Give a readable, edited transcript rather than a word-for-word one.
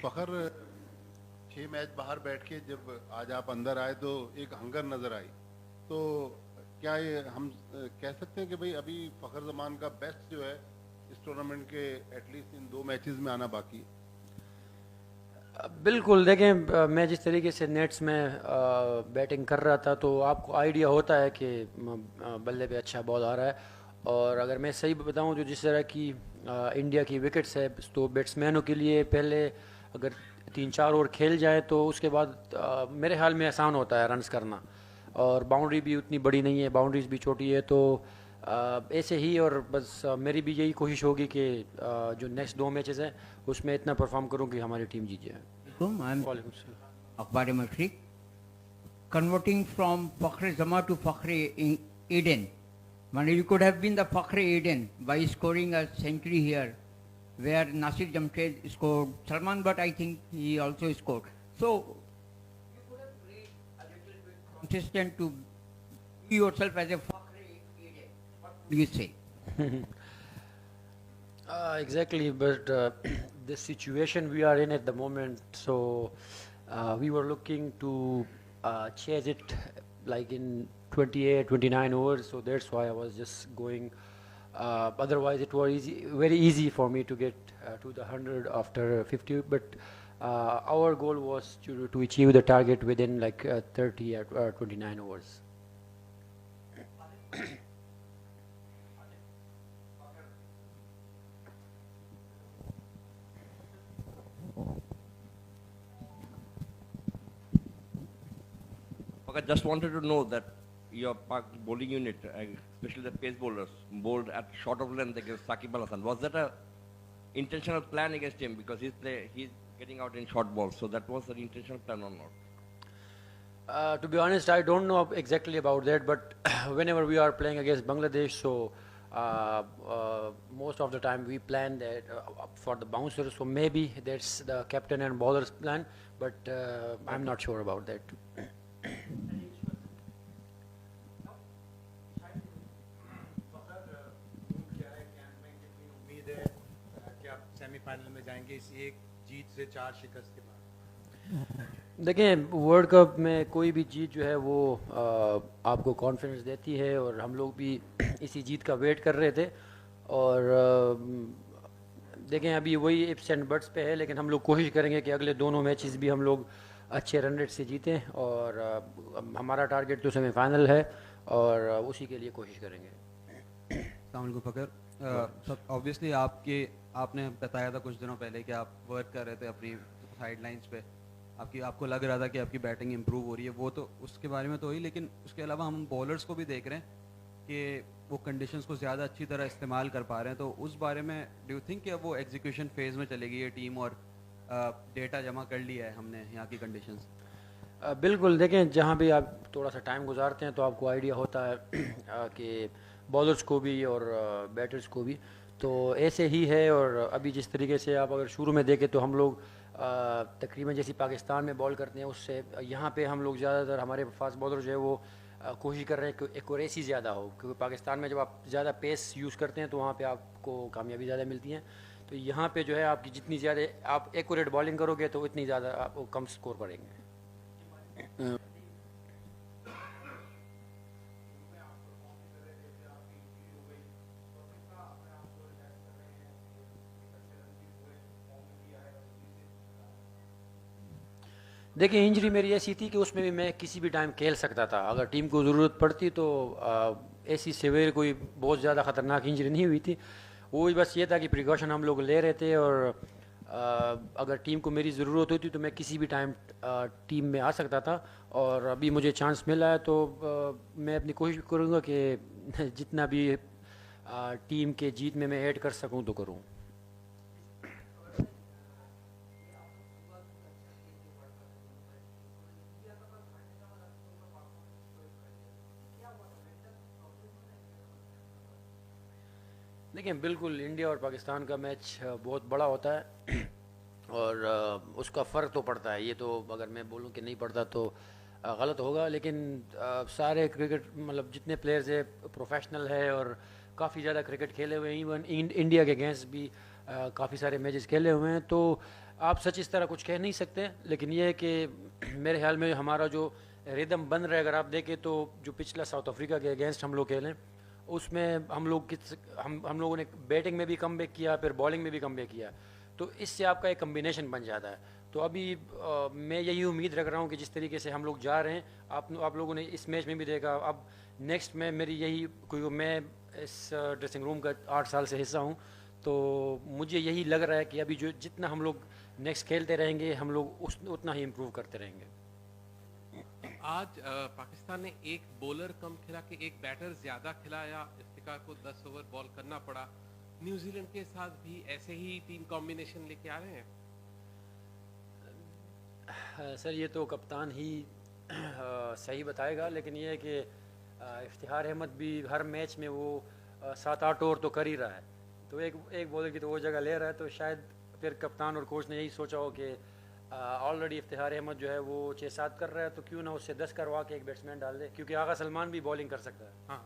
فخر 6 میچ باہر بیٹھ کے جب آج آپ اندر آئے تو ایک ہنگر نظر آئی, تو کیا یہ ہم کہہ سکتے ہیں کہ بھئی ابھی فخر زمان کا بیسٹ جو ہے اس ٹورنامنٹ کے ایٹ لیسٹ ان 2 میچز میں آنا باقی ہے؟ بالکل. دیکھیں, میں جس طریقے سے نیٹس میں بیٹنگ کر رہا تھا تو آپ کو آئیڈیا ہوتا ہے کہ بلے پہ اچھا بال آ رہا ہے, اور اگر میں صحیح بتاؤں تو جس طرح کی انڈیا کی وکٹس ہے تو بیٹسمینوں کے لیے پہلے اگر 3-4 اوور کھیل جائے تو اس کے بعد میرے خیال میں آسان ہوتا ہے رنز کرنا, اور باؤنڈری بھی اتنی بڑی نہیں ہے, باؤنڈریز بھی چھوٹی ہے, تو ایسے ہی. اور بس میری بھی یہی کوشش ہوگی کہ جو نیکسٹ 2 میچز ہیں اس میں اتنا پرفارم کروں کہ ہماری ٹیم جیت جائے. وعلیکم السلام. Akbar Mashriq, converting from Fakhre Zama to Fakhre Eden. You could have been the Fakhre Eden by scoring a century here, where Nasir Jamshed scored, Salman Butt I think he also scored. So you could have played a little bit consistent to be yourself as a Fakhre Eden. What do you say? Exactly, but the situation we are in at the moment, so we were looking to chase it like in 28, 29 overs, so that's why I was just going. Otherwise, it was very easy for me to get to the 100 after 50, but our goal was to achieve the target within like 30 or 29 overs. I just wanted to know that your bowling unit, especially the pace bowlers, bowled at short of length against Saqib Al Hasan. Was that a intentional plan against him because he's getting out in short balls? So that was an intentional plan or not? To be honest, I don't know exactly about that, but whenever we are playing against Bangladesh, so most of the time we plan that for the bouncers, so maybe that's the captain and bowler's plan, but I'm not sure about that. Semi final میں جائیں گے اس ایک جیت سے 4 شکست کے بعد؟ دیکھیں, ورلڈ کپ میں کوئی بھی جیت جو ہے وہ آپ کو کانفیڈنس دیتی ہے, اور ہم لوگ بھی اسی جیت کا ویٹ کر رہے تھے, اور دیکھیں ابھی وہی اپس اینڈ بٹس پہ ہے, لیکن ہم لوگ کوشش کریں گے کہ اگلے دونوں میچز بھی ہم لوگ اچھے رن ریٹ سے جیتیں, اور ہمارا ٹارگیٹ تو سیمی فائنل ہے اور اسی کے لیے کوشش کریں گے. السلام علیکم فخر. سب آبویسلی آپ نے بتایا تھا کچھ دنوں پہلے کہ آپ ورک کر رہے تھے اپنی سائڈ لائنس پہ, آپ کو لگ رہا تھا کہ آپ کی بیٹنگ امپروو ہو رہی ہے, وہ تو اس کے بارے میں تو ہوئی, لیکن اس کے علاوہ ہم بولرس کو بھی دیکھ رہے ہیں کہ وہ کنڈیشنز کو زیادہ اچھی طرح استعمال کر پا رہے ہیں, تو اس بارے میں ڈو یو تھنک کہ اب وہ ایگزیکیوشن فیز میں چلے گئی ہے ٹیم اور ڈیٹا جمع کر لیا ہے ہم نے یہاں کی کنڈیشنز؟ بالکل. دیکھیں, جہاں بھی آپ تھوڑا سا ٹائم گزارتے ہیں تو آپ کو آئیڈیا ہوتا ہے کہ بالرس کو بھی اور بیٹرز کو بھی, تو ایسے ہی ہے. اور ابھی جس طریقے سے آپ اگر شروع میں دیکھیں تو ہم لوگ تقریباً جیسی پاکستان میں بال کرتے ہیں اس سے یہاں پہ ہم لوگ زیادہ تر ہمارے فاسٹ بالر جو ہے وہ کوشش کر رہے ہیں کہ ایکوریسی زیادہ ہو, کیونکہ پاکستان میں جب آپ زیادہ پیس یوز کرتے ہیں تو وہاں پہ آپ کو کامیابی زیادہ ملتی ہیں. تو یہاں پہ جو ہے آپ کی جتنی زیادہ آپ ایکوریٹ بالنگ کرو گے تو اتنی زیادہ آپ کو کم سکور پڑیں گے. دیکھیں, انجری میری ایسی تھی کہ اس میں بھی میں کسی بھی ٹائم کھیل سکتا تھا, اگر ٹیم کو ضرورت پڑتی تو ایسی سیویئر کوئی بہت زیادہ خطرناک انجری نہیں ہوئی تھی. وہ بس یہ تھا کہ پریکاشن ہم لوگ لے رہے تھے, اور اگر ٹیم کو میری ضرورت ہوتی تو میں کسی بھی ٹائم ٹیم میں آ سکتا تھا, اور ابھی مجھے چانس ملا ہے تو میں اپنی کوشش کروں گا کہ جتنا بھی ٹیم کے جیت میں ایڈ کر سکوں تو کروں. دیکھیں, بالکل انڈیا اور پاکستان کا میچ بہت بڑا ہوتا ہے, اور اس کا فرق تو پڑتا ہے. یہ تو اگر میں بولوں کہ نہیں پڑتا تو غلط ہوگا, لیکن سارے کرکٹ مطلب جتنے پلیئرز ہیں پروفیشنل ہے اور کافی زیادہ کرکٹ کھیلے ہوئے ہیں, ایون انڈیا کے اگینسٹ بھی کافی سارے میچز کھیلے ہوئے ہیں, تو آپ سچ اس طرح کچھ کہہ نہیں سکتے، لیکن یہ ہے کہ میرے خیال میں ہمارا جو ریدم بن رہا ہے، اگر آپ دیکھیں تو جو پچھلا ساؤتھ افریقہ کے اگینسٹ ہم لوگ کھیلیں اس میں ہم لوگوں نے بیٹنگ میں بھی کم بیک کیا، پھر بالنگ میں بھی کم بیک کیا، تو اس سے آپ کا ایک کمبینیشن بن جاتا ہے. تو ابھی میں یہی امید رکھ رہا ہوں کہ جس طریقے سے ہم لوگ جا رہے ہیں، آپ لوگوں نے اس میچ میں بھی دیکھا، اب نیکسٹ میں میری یہی، کیونکہ میں اس ڈریسنگ روم کا 8 سال سے حصہ ہوں، تو مجھے یہی لگ رہا ہے کہ ابھی جو جتنا ہم لوگ نیکسٹ کھیلتے رہیں گے ہم لوگ اتنا ہی امپروو کرتے رہیں گے. آج پاکستان نے ایک بولر کم کھیلا کہ ایک بیٹر زیادہ کھیلا، یا افتخار کو 10 اوور بال کرنا پڑا؟ نیوزی لینڈ کے ساتھ بھی ایسے ہی ٹیم کمبینیشن لے کے آ رہے ہیں؟ سر یہ تو کپتان ہی صحیح بتائے گا، لیکن یہ ہے کہ افتخار احمد بھی ہر میچ میں وہ 7-8 اوور تو کر ہی رہا ہے، تو ایک بالر کی تو وہ جگہ لے رہا ہے، تو شاید پھر کپتان اور کوچ نے یہی سوچا ہو کہ آلریڈی افتخار احمد جو ہے وہ 6-7 کر رہا ہے، تو کیوں نہ اس سے 10 کروا کے ایک بیٹسمین ڈال دے، کیونکہ آغا سلمان بھی بالنگ کر سکتا ہے. ہاں